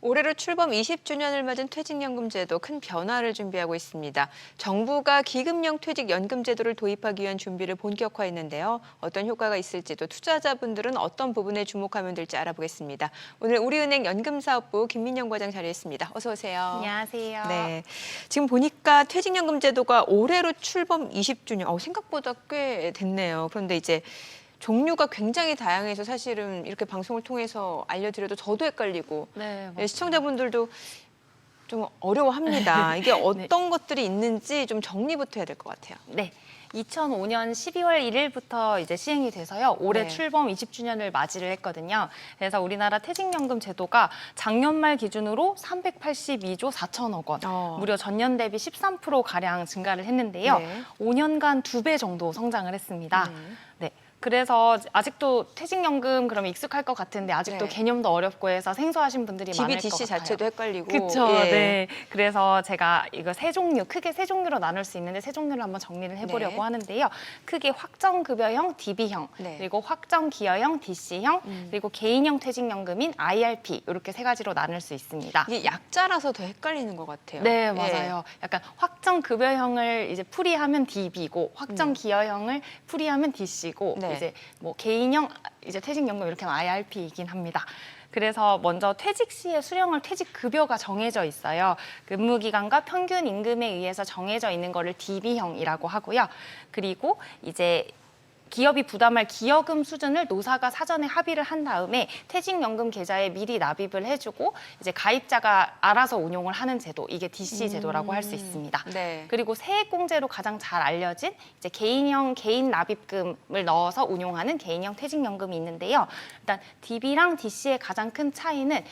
올해로 출범 20주년을 맞은 퇴직연금제도 큰 변화를 준비하고 있습니다. 정부가 기금형 퇴직연금제도를 도입하기 위한 준비를 본격화했는데요. 어떤 효과가 있을지도 투자자분들은 어떤 부분에 주목하면 될지 알아보겠습니다. 오늘 우리은행 연금사업부 김민영 과장 자리했습니다. 어서 오세요. 안녕하세요. 네, 지금 보니까 퇴직연금제도가 올해로 출범 20주년, 생각보다 꽤 됐네요. 그런데 이제 종류가 굉장히 다양해서 사실은 이렇게 방송을 통해서 알려드려도 저도 헷갈리고 네, 시청자분들도 좀 어려워합니다. 이게 어떤 것들이 있는지 좀 정리부터 해야 될 것 같아요. 네. 2005년 12월 1일부터 이제 시행이 돼서요. 올해 네. 출범 20주년을 맞이를 했거든요. 그래서 우리나라 퇴직연금 제도가 작년 말 기준으로 382조 4천억 원, 무려 전년 대비 13%가량 증가를 했는데요. 네. 5년간 2배 정도 성장을 했습니다. 네. 그래서 아직도 퇴직연금 그러면 익숙할 것 같은데 아직도 네. 개념도 어렵고 해서 생소하신 분들이 많을 것 DB/DC 같아요. 자체도 헷갈리고. 그렇죠. 예. 네. 그래서 제가 이거 세 종류, 크게 세 종류로 나눌 수 있는데 세 종류를 한번 정리를 해보려고 네. 하는데요. 크게 확정급여형 DB형, 네. 그리고 확정기여형 DC형, 그리고 개인형 퇴직연금인 IRP 이렇게 세 가지로 나눌 수 있습니다. 이게 약자라서 더 헷갈리는 것 같아요. 네, 예. 맞아요. 약간 확정급여형을 이제 풀이하면 DB고 확정기여형을 풀이하면 DC고 네. 이제 뭐 개인형 이제 퇴직연금 이렇게 하면 IRP이긴 합니다. 그래서 먼저 퇴직 시에 수령할 퇴직급여가 정해져 있어요. 근무기간과 평균 임금에 의해서 정해져 있는 거를 DB형이라고 하고요. 그리고 이제 기업이 부담할 기여금 수준을 노사가 사전에 합의를 한 다음에 퇴직연금 계좌에 미리 납입을 해주고 이제 가입자가 알아서 운용을 하는 제도, 이게 DC 제도라고 할 수 있습니다. 네. 그리고 세액공제로 가장 잘 알려진 이제 개인형 개인 납입금을 넣어서 운용하는 개인형 퇴직연금이 있는데요. 일단 DB랑 DC의 가장 큰 차이는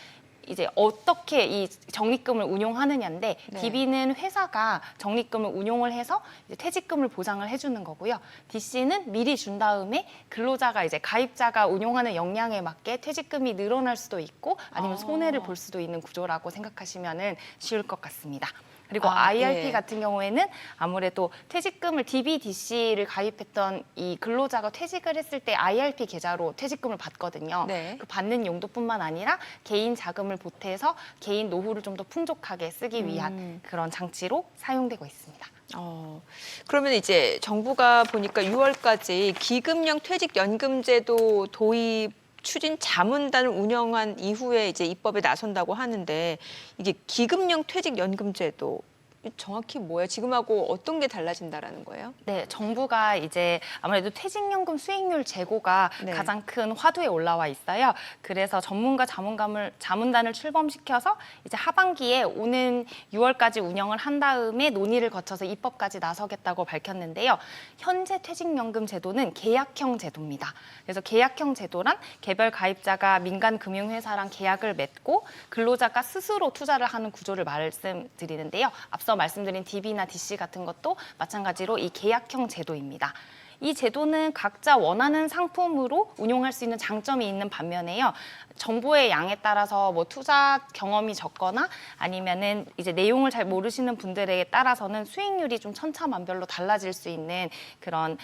이제 어떻게 이 적립금을 운용하느냐인데 네. DB는 회사가 적립금을 운용을 해서 이제 퇴직금을 보장을 해주는 거고요. DC는 미리 준 다음에 근로자가 이제 가입자가 운용하는 역량에 맞게 퇴직금이 늘어날 수도 있고 아니면 손해를 볼 수도 있는 구조라고 생각하시면 쉬울 것 같습니다. 그리고 IRP 예. 같은 경우에는 아무래도 퇴직금을 DB, DC를 가입했던 이 근로자가 퇴직을 했을 때 IRP 계좌로 퇴직금을 받거든요. 네. 그 받는 용도뿐만 아니라 개인 자금을 보태서 개인 노후를 좀 더 풍족하게 쓰기 위한 그런 장치로 사용되고 있습니다. 그러면 이제 정부가 보니까 6월까지 기금형 퇴직연금제도 도입 추진 자문단을 운영한 이후에 이제 입법에 나선다고 하는데 이게 기금형 퇴직연금제도 정확히 뭐예요? 지금하고 어떤 게 달라진다라는 거예요? 네, 정부가 이제 아무래도 퇴직연금 수익률 제고가 네. 가장 큰 화두에 올라와 있어요. 그래서 전문가 자문단을 출범시켜서 이제 하반기에 오는 6월까지 운영을 한 다음에 논의를 거쳐서 입법까지 나서겠다고 밝혔는데요. 현재 퇴직연금 제도는 계약형 제도입니다. 그래서 계약형 제도란 개별 가입자가 민간 금융회사랑 계약을 맺고 근로자가 스스로 투자를 하는 구조를 말씀드리는데요. 앞서 말씀드린 DB나 DC 같은 것도 마찬가지로 이 계약형 제도입니다. 이 제도는 각자 원하는 상품으로 운용할 수 있는 장점이 있는 반면에요. 정보의 양에 따라서 뭐 투자 경험이 적거나 아니면은 이제 내용을 잘 모르시는 분들에 따라서는 수익률이 좀 천차만별로 달라질 수 있는 그런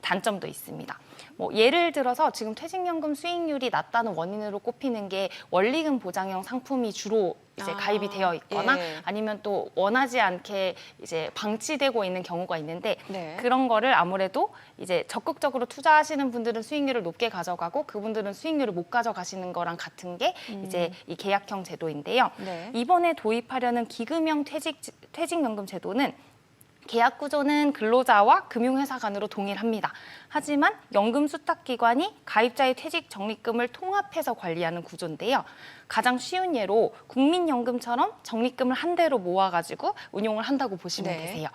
단점도 있습니다. 뭐 예를 들어서 지금 퇴직연금 수익률이 낮다는 원인으로 꼽히는 게 원리금 보장형 상품이 주로 이제 가입이 되어 있거나 예. 아니면 또 원하지 않게 이제 방치되고 있는 경우가 있는데 네. 그런 거를 아무래도 이제 적극적으로 투자하시는 분들은 수익률을 높게 가져가고 그분들은 수익률을 못 가져가시는 거랑 같은 게 이제 이 계약형 제도인데요. 네. 이번에 도입하려는 기금형 퇴직연금 제도는 계약 구조는 근로자와 금융회사 간으로 동일합니다. 하지만 연금 수탁기관이 가입자의 퇴직 적립금을 통합해서 관리하는 구조인데요. 가장 쉬운 예로 국민연금처럼 적립금을 한 대로 모아가지고 운용을 한다고 보시면 네. 되세요.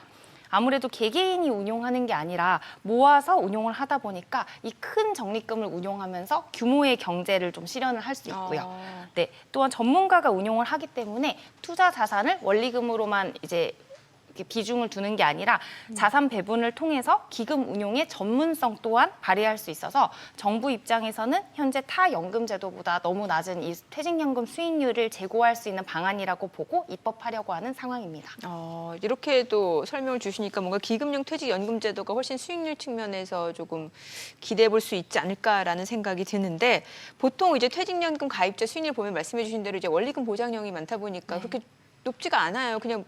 아무래도 개개인이 운용하는 게 아니라 모아서 운용을 하다 보니까 이 큰 적립금을 운용하면서 규모의 경제를 좀 실현을 할 수 있고요. 네, 또한 전문가가 운용을 하기 때문에 투자 자산을 원리금으로만 이제 이렇게 비중을 두는 게 아니라 자산 배분을 통해서 기금 운용의 전문성 또한 발휘할 수 있어서 정부 입장에서는 현재 타 연금 제도보다 너무 낮은 이 퇴직연금 수익률을 제고할 수 있는 방안이라고 보고 입법하려고 하는 상황입니다. 이렇게도 설명을 주시니까 뭔가 기금형 퇴직연금 제도가 훨씬 수익률 측면에서 조금 기대해 볼 수 있지 않을까라는 생각이 드는데 보통 이제 퇴직연금 가입자 수익률 보면 말씀해 주신 대로 이제 원리금 보장형이 많다 보니까 그렇게 높지가 않아요. 그냥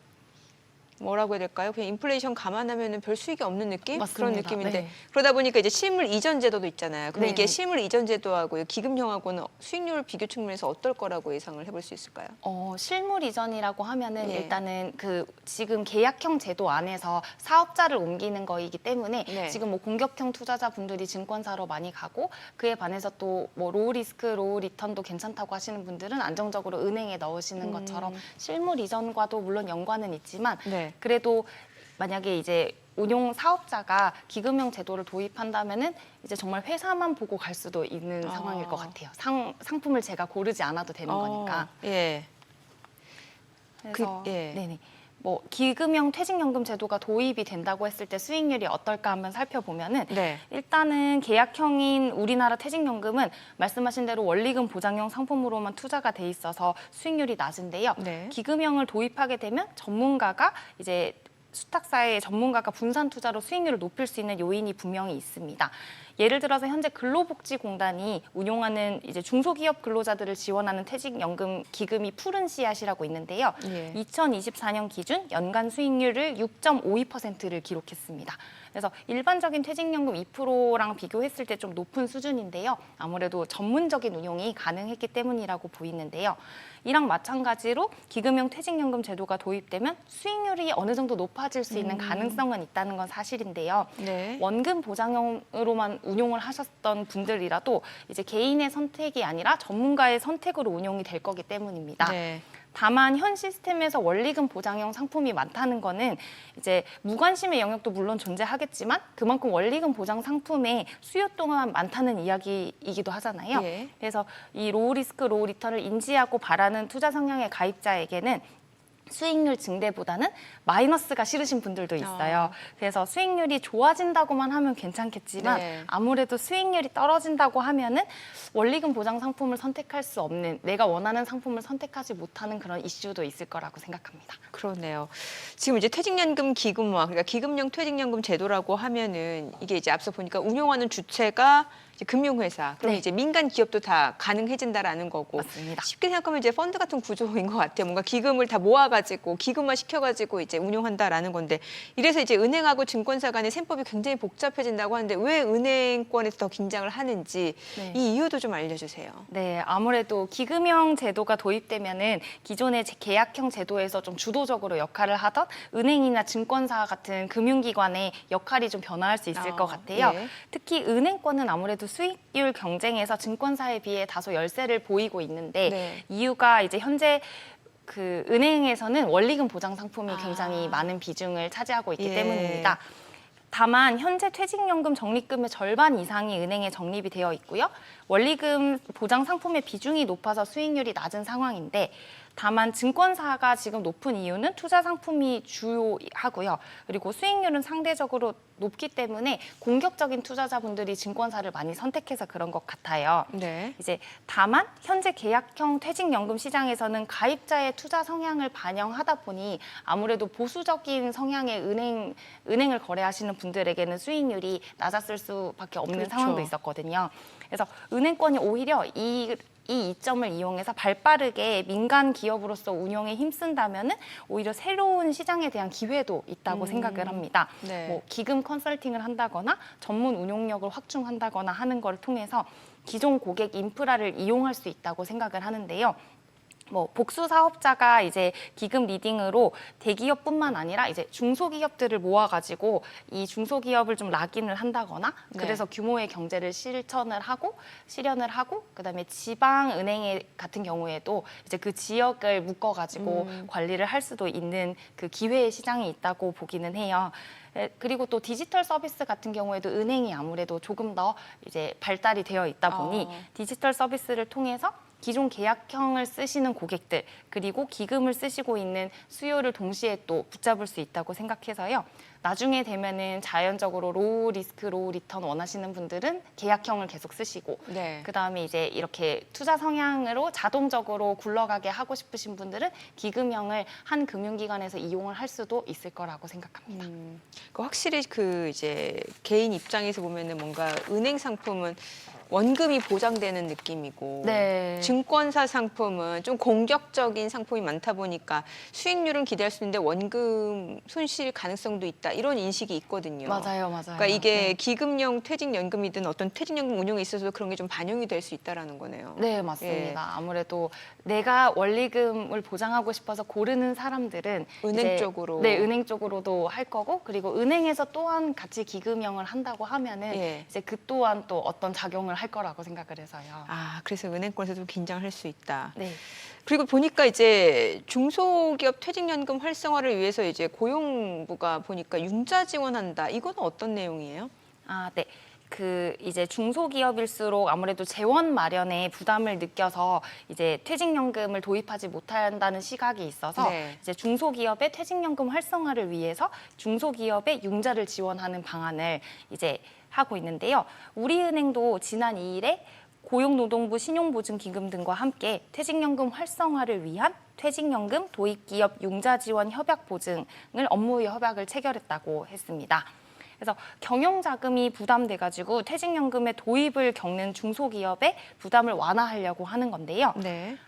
뭐라고 해야 될까요? 그냥 인플레이션 감안하면은 별 수익이 없는 느낌? 맞습니다. 그런 느낌인데 네. 그러다 보니까 이제 실물 이전 제도도 있잖아요. 그럼 이게 네네. 실물 이전 제도하고 기금형하고는 수익률 비교 측면에서 어떨 거라고 예상을 해볼 수 있을까요? 실물 이전이라고 하면은 예. 일단은 그 지금 계약형 제도 안에서 사업자를 옮기는 거이기 때문에 네. 지금 뭐 공격형 투자자분들이 증권사로 많이 가고 그에 반해서 또 뭐 로우 리스크 로우 리턴도 괜찮다고 하시는 분들은 안정적으로 은행에 넣으시는 것처럼 실물 이전과도 물론 연관은 있지만 네. 그래도 만약에 이제 운용 사업자가 기금형 제도를 도입한다면은 이제 정말 회사만 보고 갈 수도 있는 상황일 것 같아요. 상품을 제가 고르지 않아도 되는 거니까. 예. 그래서 예. 네네. 뭐 기금형 퇴직연금 제도가 도입이 된다고 했을 때 수익률이 어떨까 한번 살펴보면은 네. 일단은 계약형인 우리나라 퇴직연금은 말씀하신 대로 원리금 보장형 상품으로만 투자가 돼 있어서 수익률이 낮은데요. 네. 기금형을 도입하게 되면 전문가가 이제 수탁사의 전문가가 분산 투자로 수익률을 높일 수 있는 요인이 분명히 있습니다. 예를 들어서 현재 근로복지공단이 운용하는 이제 중소기업 근로자들을 지원하는 퇴직연금 기금이 푸른 씨앗이라고 있는데요. 예. 2024년 기준 연간 수익률을 6.52%를 기록했습니다. 그래서 일반적인 퇴직연금 2%랑 비교했을 때 좀 높은 수준인데요. 아무래도 전문적인 운용이 가능했기 때문이라고 보이는데요. 이랑 마찬가지로 기금형 퇴직연금 제도가 도입되면 수익률이 어느 정도 높아질 수 있는 가능성은 있다는 건 사실인데요. 네. 원금 보장형으로만 운용을 하셨던 분들이라도 이제 개인의 선택이 아니라 전문가의 선택으로 운용이 될 거기 때문입니다. 네. 다만 현 시스템에서 원리금 보장형 상품이 많다는 거는 이제 무관심의 영역도 물론 존재하겠지만 그만큼 원리금 보장 상품의 수요 또한 많다는 이야기이기도 하잖아요. 예. 그래서 이 로우 리스크 로우 리턴을 인지하고 바라는 투자 성향의 가입자에게는 수익률 증대보다는 마이너스가 싫으신 분들도 있어요. 그래서 수익률이 좋아진다고만 하면 괜찮겠지만 네. 아무래도 수익률이 떨어진다고 하면은 원리금 보장 상품을 선택할 수 없는 내가 원하는 상품을 선택하지 못하는 그런 이슈도 있을 거라고 생각합니다. 그러네요. 지금 이제 퇴직연금 기금화, 그러니까 기금형 퇴직연금 제도라고 하면은 이게 이제 앞서 보니까 운용하는 주체가 이제 금융회사, 그럼 네. 이제 민간 기업도 다 가능해진다라는 거고. 맞습니다. 쉽게 생각하면 이제 펀드 같은 구조인 것 같아요. 뭔가 기금을 다 모아가지고 기금화 시켜가지고 이제 운용한다라는 건데 이래서 이제 은행하고 증권사 간의 셈법이 굉장히 복잡해진다고 하는데 왜 은행권에서 더 긴장을 하는지 네. 이 이유도 좀 알려주세요. 네, 아무래도 기금형 제도가 도입되면은 기존의 계약형 제도에서 좀 주도적으로 역할을 하던 은행이나 증권사 같은 금융기관의 역할이 좀 변화할 수 있을 것 같아요. 예. 특히 은행권은 아무래도 수익률 경쟁에서 증권사에 비해 다소 열세를 보이고 있는데 네. 이유가 이제 현재 그 은행에서는 원리금 보장 상품이 굉장히 아. 많은 비중을 차지하고 있기 예. 때문입니다. 다만 현재 퇴직연금 적립금의 절반 이상이 은행에 적립이 되어 있고요. 원리금 보장 상품의 비중이 높아서 수익률이 낮은 상황인데 다만 증권사가 지금 높은 이유는 투자 상품이 주요하고요. 그리고 수익률은 상대적으로 높기 때문에 공격적인 투자자분들이 증권사를 많이 선택해서 그런 것 같아요. 네. 이제 다만 현재 계약형 퇴직연금 시장에서는 가입자의 투자 성향을 반영하다 보니 아무래도 보수적인 성향의 은행을 거래하시는 분들에게는 수익률이 낮았을 수밖에 없는 그렇죠. 상황도 있었거든요. 그래서 은행권이 오히려 이 이점을 이용해서 발빠르게 민간 기업으로서 운영에 힘쓴다면은 오히려 새로운 시장에 대한 기회도 있다고 생각을 합니다. 네. 뭐 기금 컨설팅을 한다거나 전문 운용력을 확충한다거나 하는 걸 통해서 기존 고객 인프라를 이용할 수 있다고 생각을 하는데요. 뭐 복수 사업자가 이제 기금 리딩으로 대기업뿐만 아니라 이제 중소기업들을 모아가지고 이 중소기업을 좀 락인을 한다거나 네. 그래서 규모의 경제를 실현을 하고 그다음에 지방 은행 같은 경우에도 이제 그 지역을 묶어가지고 관리를 할 수도 있는 그 기회의 시장이 있다고 보기는 해요. 그리고 또 디지털 서비스 같은 경우에도 은행이 아무래도 조금 더 이제 발달이 되어 있다 보니 디지털 서비스를 통해서 기존 계약형을 쓰시는 고객들 그리고 기금을 쓰시고 있는 수요를 동시에 또 붙잡을 수 있다고 생각해서요. 나중에 되면은 자연적으로 로우 리스크, 로우 리턴 원하시는 분들은 계약형을 계속 쓰시고 네. 그다음에 이제 이렇게 투자 성향으로 자동적으로 굴러가게 하고 싶으신 분들은 기금형을 한 금융기관에서 이용을 할 수도 있을 거라고 생각합니다. 그 확실히 그 이제 개인 입장에서 보면은 뭔가 은행 상품은 원금이 보장되는 느낌이고 네. 증권사 상품은 좀 공격적인 상품이 많다 보니까 수익률은 기대할 수 있는데 원금 손실 가능성도 있다 이런 인식이 있거든요. 맞아요, 맞아요. 그러니까 이게 네. 기금형 퇴직연금이든 어떤 퇴직연금 운용에 있어서 그런 게 좀 반영이 될 수 있다라는 거네요. 네, 맞습니다. 아무래도 내가 원리금을 보장하고 싶어서 고르는 사람들은 은행 이제 쪽으로. 네, 은행 쪽으로도 할 거고 그리고 은행에서 또한 같이 기금형을 한다고 하면은 예. 이제 그 또한 또 어떤 작용을 할 거라고 생각을 해서요. 아, 그래서 은행권에서 좀 긴장을 할 수 있다. 네. 그리고 보니까 이제 중소기업 퇴직연금 활성화를 위해서 이제 고용부가 보니까 융자 지원한다. 이건 어떤 내용이에요? 아, 네. 그 이제 중소기업일수록 아무래도 재원 마련에 부담을 느껴서 이제 퇴직연금을 도입하지 못한다는 시각이 있어서 네. 이제 중소기업의 퇴직연금 활성화를 위해서 중소기업의 융자를 지원하는 방안을 이제 하고 있는데요. 우리은행도 지난 2일에 고용노동부 신용보증기금 등과 함께 퇴직연금 활성화를 위한 퇴직연금 도입기업 융자 지원 협약 보증을 업무 협약을 체결했다고 했습니다. 그래서 경영자금이 부담돼가지고 퇴직연금의 도입을 겪는 중소기업의 부담을 완화하려고 하는 건데요. 네.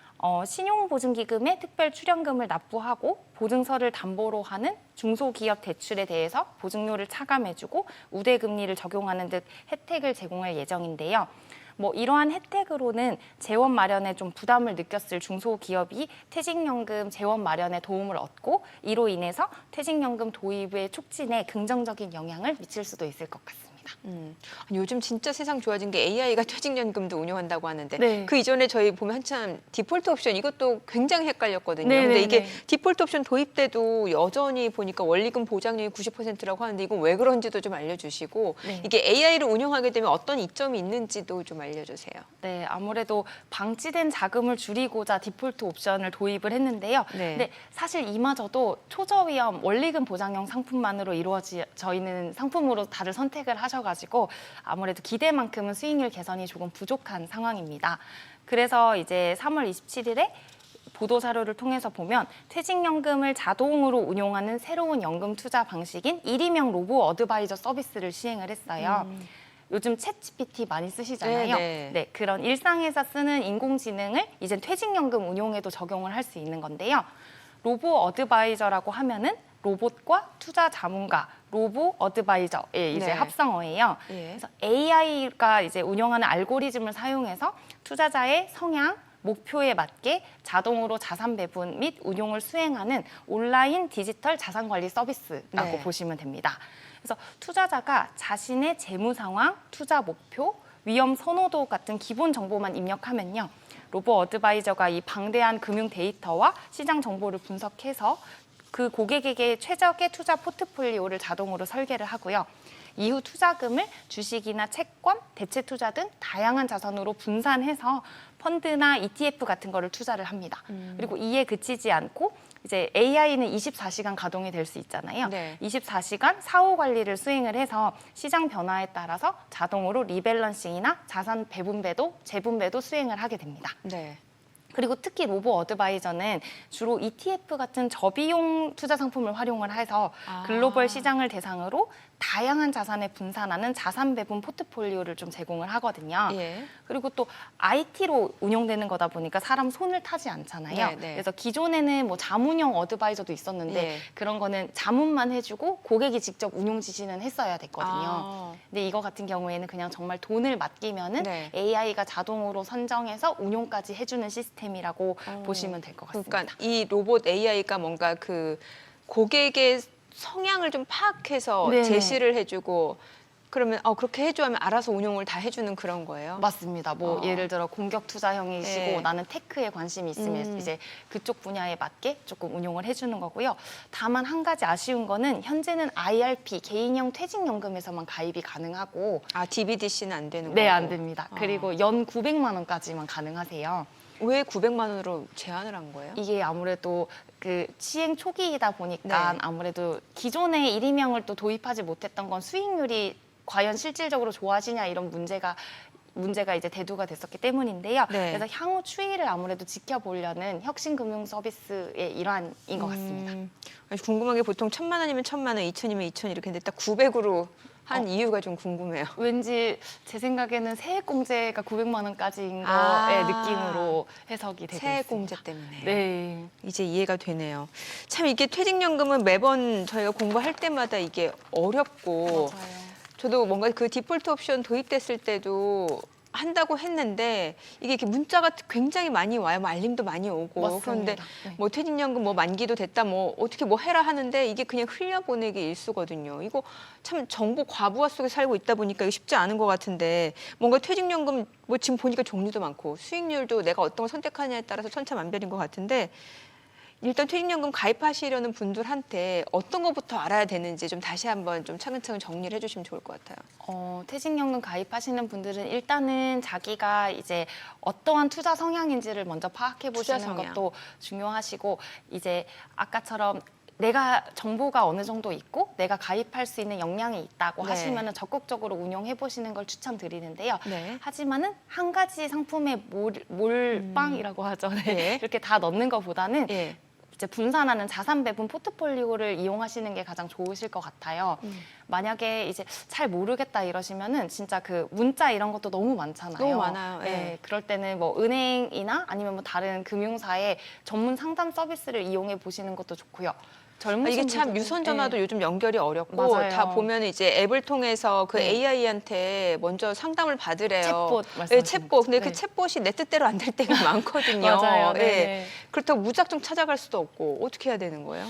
신용보증기금에 특별 출연금을 납부하고 보증서를 담보로 하는 중소기업 대출에 대해서 보증료를 차감해주고 우대금리를 적용하는 듯 혜택을 제공할 예정인데요. 이러한 혜택으로는 재원 마련에 좀 부담을 느꼈을 중소기업이 퇴직연금 재원 마련에 도움을 얻고 이로 인해서 퇴직연금 도입의 촉진에 긍정적인 영향을 미칠 수도 있을 것 같습니다. 아니, 요즘 진짜 세상 좋아진 게 AI가 퇴직연금도 운영한다고 하는데 네. 그 이전에 저희 보면 한참 디폴트 옵션 이것도 굉장히 헷갈렸거든요. 네, 근데 네, 이게 네. 디폴트 옵션 도입 때도 여전히 보니까 원리금 보장률이 90%라고 하는데 이건 왜 그런지도 좀 알려주시고 네. 이게 AI를 운영하게 되면 어떤 이점이 있는지도 좀 알려주세요. 네, 아무래도 방치된 자금을 줄이고자 디폴트 옵션을 도입을 했는데요. 네. 근데 사실 이마저도 초저위험 원리금 보장형 상품만으로 이루어져 있는 상품으로 다들 선택을 하셔가지고 아무래도 기대만큼은 수익률 개선이 조금 부족한 상황입니다. 그래서 이제 3월 27일에 보도 자료를 통해서 보면 퇴직연금을 자동으로 운용하는 새로운 연금 투자 방식인 일임형 로보 어드바이저 서비스를 시행을 했어요. 요즘 챗 GPT 많이 쓰시잖아요. 네. 그런 일상에서 쓰는 인공지능을 이제 퇴직연금 운용에도 적용을 할 수 있는 건데요. 로보 어드바이저라고 하면은 로봇과 투자 자문가, 로보 어드바이저의 이제 네. 합성어예요. 예. 그래서 AI가 이제 운영하는 알고리즘을 사용해서 투자자의 성향, 목표에 맞게 자동으로 자산 배분 및 운용을 수행하는 온라인 디지털 자산 관리 서비스라고 네. 보시면 됩니다. 그래서 투자자가 자신의 재무 상황, 투자 목표, 위험 선호도 같은 기본 정보만 입력하면요. 로보 어드바이저가 이 방대한 금융 데이터와 시장 정보를 분석해서 그 고객에게 최적의 투자 포트폴리오를 자동으로 설계를 하고요. 이후 투자금을 주식이나 채권, 대체 투자 등 다양한 자산으로 분산해서 펀드나 ETF 같은 거를 투자를 합니다. 그리고 이에 그치지 않고 이제 AI는 24시간 가동이 될 수 있잖아요. 네. 24시간 사후 관리를 수행을 해서 시장 변화에 따라서 자동으로 리밸런싱이나 자산 배분배도, 재분배도 수행을 하게 됩니다. 네. 그리고 특히 로보 어드바이저는 주로 ETF 같은 저비용 투자 상품을 활용을 해서 글로벌 시장을 대상으로 다양한 자산에 분산하는 자산 배분 포트폴리오를 좀 제공을 하거든요. 예. 그리고 또 IT로 운영되는 거다 보니까 사람 손을 타지 않잖아요. 네, 네. 그래서 기존에는 뭐 자문형 어드바이저도 있었는데 네. 그런 거는 자문만 해주고 고객이 직접 운용 지시는 했어야 됐거든요. 아. 근데 이거 같은 경우에는 그냥 정말 돈을 맡기면은 네. AI가 자동으로 선정해서 운용까지 해주는 시스템이라고 보시면 될 것 같습니다. 그러니까 이 로봇 AI가 뭔가 그 고객의 성향을 좀 파악해서 네네. 제시를 해주고 그러면 그렇게 해줘 하면 알아서 운용을 다 해주는 그런 거예요. 맞습니다. 어. 예를 들어 공격 투자형이시고 네. 나는 테크에 관심이 있으면 이제 그쪽 분야에 맞게 조금 운용을 해주는 거고요. 다만 한 가지 아쉬운 거는 현재는 IRP 개인형 퇴직연금에서만 가입이 가능하고 DBDC는 안 되는 네, 거고. 안 됩니다. 그리고 연 900만 원까지만 가능하세요. 왜 900만 원으로 제한을 한 거예요? 이게 아무래도 그 시행 초기이다 보니까 네. 아무래도 기존의 1인명을 또 도입하지 못했던 건 수익률이 과연 실질적으로 좋아지냐 이런 문제가 이제 대두가 됐었기 때문인데요. 네. 그래서 향후 추이를 아무래도 지켜보려는 혁신금융 서비스의 일환인 것 같습니다. 아니, 궁금한 게 보통 1,000만 원이면 1,000만 원, 2,000이면 2,000 이렇게 했는데 딱 900으로 한 이유가 좀 궁금해요. 왠지 제 생각에는 세액공제가 900만 원까지인 아. 거의 느낌으로 해석이 되고 세액 있습니다. 공제 때문에. 네. 이제 이해가 되네요. 참 이게 퇴직연금은 매번 저희가 공부할 때마다 이게 어렵고 맞아요. 저도 뭔가 그 디폴트 옵션 도입됐을 때도 한다고 했는데 이게 이렇게 문자가 굉장히 많이 와요. 뭐 알림도 많이 오고. 맞습니다. 그런데 네. 뭐 퇴직연금 뭐 만기도 됐다 뭐 어떻게 뭐 해라 하는데 이게 그냥 흘려보내기 일수거든요. 이거 참 정보 과부하 속에 살고 있다 보니까 이거 쉽지 않은 것 같은데 뭔가 퇴직연금 뭐 지금 보니까 종류도 많고 수익률도 내가 어떤 걸 선택하냐에 따라서 천차만별인 것 같은데 일단 퇴직연금 가입하시려는 분들한테 어떤 것부터 알아야 되는지 좀 다시 한번 좀 차근차근 정리를 해주시면 좋을 것 같아요. 퇴직연금 가입하시는 분들은 일단은 자기가 이제 어떠한 투자 성향인지를 먼저 파악해 투자 보시는 성향. 것도 중요하시고 이제 아까처럼 내가 정보가 어느 정도 있고 내가 가입할 수 있는 역량이 있다고 네. 하시면은 적극적으로 운용해 보시는 걸 추천드리는데요. 네. 하지만은 한 가지 상품에 몰빵이라고 하죠. 네. 예. 이렇게 다 넣는 것보다는 예. 이제 분산하는 자산 배분 포트폴리오를 이용하시는 게 가장 좋으실 것 같아요. 만약에 이제 잘 모르겠다 이러시면은 진짜 그 문자 이런 것도 너무 많잖아요. 너무 많아요. 예. 네, 그럴 때는 뭐 은행이나 아니면 뭐 다른 금융사의 전문 상담 서비스를 이용해 보시는 것도 좋고요. 젊으신 이게 참 분들은- 유선 전화도 네. 요즘 연결이 어렵고 맞아요. 다 보면 이제 앱을 통해서 그 네. AI한테 먼저 상담을 받으래요. 챗봇 네, 말씀하시는 챗봇. 근데 거죠. 그 챗봇이 내 뜻대로 안 될 때가 많거든요. 맞아요. 네, 예. 네. 그렇다고 무작정 찾아갈 수도 없고 어떻게 해야 되는 거예요?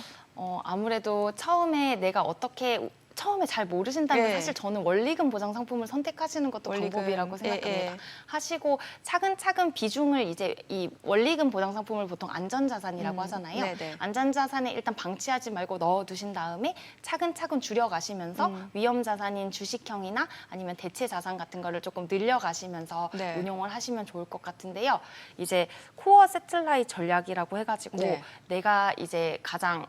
아무래도 처음에 잘 모르신다면 예. 사실 저는 원리금 보장 상품을 선택하시는 것도 원리금. 방법이라고 생각합니다. 예. 하시고 차근차근 비중을 이제 이 원리금 보장 상품을 보통 안전자산이라고 하잖아요. 네네. 안전자산에 일단 방치하지 말고 넣어두신 다음에 차근차근 줄여가시면서 위험자산인 주식형이나 아니면 대체자산 같은 거를 조금 늘려가시면서 네. 운용을 하시면 좋을 것 같은데요. 이제 코어 세틀라이트 전략이라고 해가지고 네. 내가 이제 가장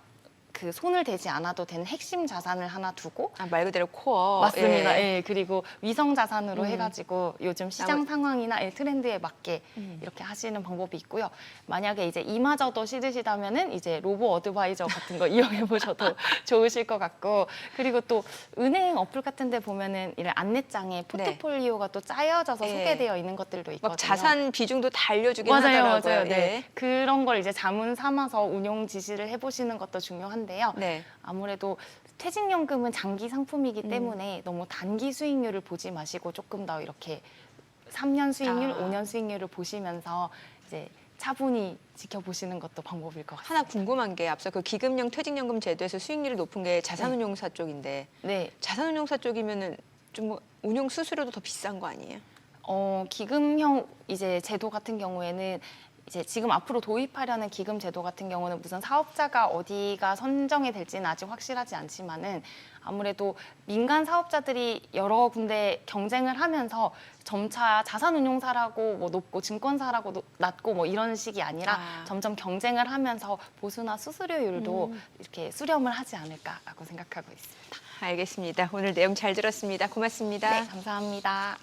그 손을 대지 않아도 되는 핵심 자산을 하나 두고 말 그대로 코어. 맞습니다. 예. 예, 그리고 위성 자산으로 해가지고 요즘 시장 나머- 상황이나 트렌드에 맞게 이렇게 하시는 방법이 있고요. 만약에 이제 이마저도 싫으시다면은 이제 로보 어드바이저 같은 거 이용해 보셔도 좋으실 것 같고 그리고 또 은행 어플 같은데 보면은 이런 안내장에 포트폴리오가 또 짜여져서 예. 소개되어 있는 것들도 있거든요. 막 자산 비중도 다 알려주긴 맞아요, 하더라고요. 맞아요. 네. 예. 그런 걸 이제 자문 삼아서 운용 지시를 해보시는 것도 중요한데요. 네. 아무래도 퇴직연금은 장기 상품이기 때문에 너무 단기 수익률을 보지 마시고 조금 더 이렇게 3년 수익률, 아. 5년 수익률을 보시면서 이제 차분히 지켜보시는 것도 방법일 것 같아요. 하나 궁금한 게 앞서 그 기금형 퇴직연금 제도에서 수익률이 높은 게 자산운용사 쪽인데 네. 자산운용사 쪽이면은 좀 뭐 운용 수수료도 더 비싼 거 아니에요? 기금형 이제 제도 같은 경우에는 이제 지금 앞으로 도입하려는 기금 제도 같은 경우는 무슨 사업자가 어디가 선정이 될지는 아직 확실하지 않지만은 아무래도 민간 사업자들이 여러 군데 경쟁을 하면서 점차 자산운용사라고 뭐 높고 증권사라고 낮고 뭐 이런 식이 아니라 점점 경쟁을 하면서 보수나 수수료율도 이렇게 수렴을 하지 않을까라고 생각하고 있습니다. 알겠습니다. 오늘 내용 잘 들었습니다. 고맙습니다. 네, 감사합니다.